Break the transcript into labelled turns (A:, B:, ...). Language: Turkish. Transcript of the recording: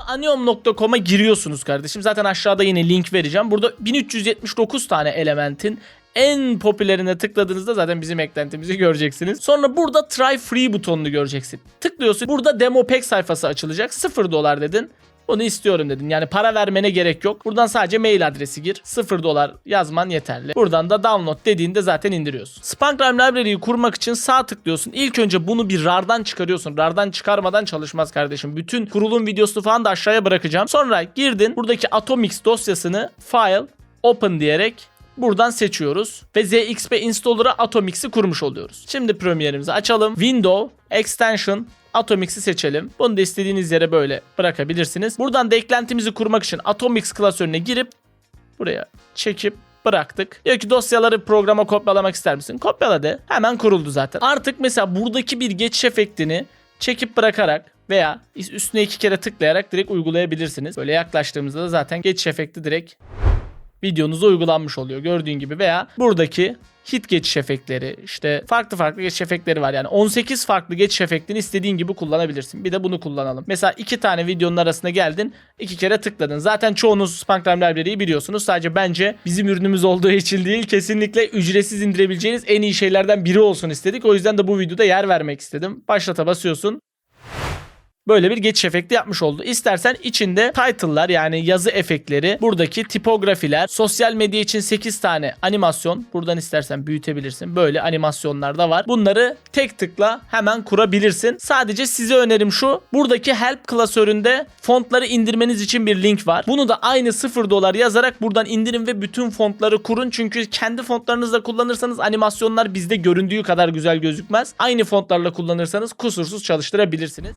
A: Aniom.com'a giriyorsunuz kardeşim. Zaten aşağıda yine link vereceğim. Burada 1379 tane elementin en popülerine tıkladığınızda zaten bizim eklentimizi göreceksiniz. Sonra burada try free butonunu göreceksin. Tıklıyorsun. Burada demo pack sayfası açılacak. $0 dedin. Bunu istiyorum dedin. Yani para vermene gerek yok. Buradan sadece mail adresi gir. $0 yazman yeterli. Buradan da download dediğinde zaten indiriyorsun. Spankrime Library'yi kurmak için sağ tıklıyorsun. İlk önce bunu bir RAR'dan çıkarıyorsun. RAR'dan çıkarmadan çalışmaz kardeşim. Bütün kurulum videosunu falan da aşağıya bırakacağım. Sonra girdin. Buradaki Atomix dosyasını file open diyerek buradan seçiyoruz ve ZXP installer'a Atomix'i kurmuş oluyoruz. Şimdi Premiere'imizi açalım. Window, Extension, Atomix'i seçelim. Bunu da istediğiniz yere böyle bırakabilirsiniz. Buradan da eklentimizi kurmak için Atomix klasörüne girip buraya çekip bıraktık. Diyor ki dosyaları programa kopyalamak ister misin? Kopyala de. Hemen kuruldu zaten. Artık mesela buradaki bir geçiş efektini çekip bırakarak veya üstüne 2 kere tıklayarak direkt uygulayabilirsiniz. Böyle yaklaştığımızda da zaten geçiş efekti direkt videonuza uygulanmış oluyor gördüğün gibi. Veya buradaki hit geçiş efektleri, işte farklı geçiş efektleri var. Yani 18 farklı geçiş efektini istediğin gibi kullanabilirsin. Bir de bunu kullanalım. Mesela 2 tane videonun arasına geldin, 2 kere tıkladın. Zaten çoğunuz Spankrime Library'yi biliyorsunuz. Sadece bence bizim ürünümüz olduğu için değil, kesinlikle ücretsiz indirebileceğiniz en iyi şeylerden biri olsun istedik. O yüzden de bu videoda yer vermek istedim. Başlata basıyorsun. Böyle bir geçiş efekti yapmış oldu. İstersen içinde title'lar, yani yazı efektleri, buradaki tipografiler, sosyal medya için 8 tane animasyon. Buradan istersen büyütebilirsin. Böyle animasyonlar da var. Bunları tek tıkla hemen kurabilirsin. Sadece size önerim şu. Buradaki help klasöründe fontları indirmeniz için bir link var. Bunu da aynı $0 yazarak buradan indirin ve bütün fontları kurun. Çünkü kendi fontlarınızla kullanırsanız animasyonlar bizde göründüğü kadar güzel gözükmez. Aynı fontlarla kullanırsanız kusursuz çalıştırabilirsiniz.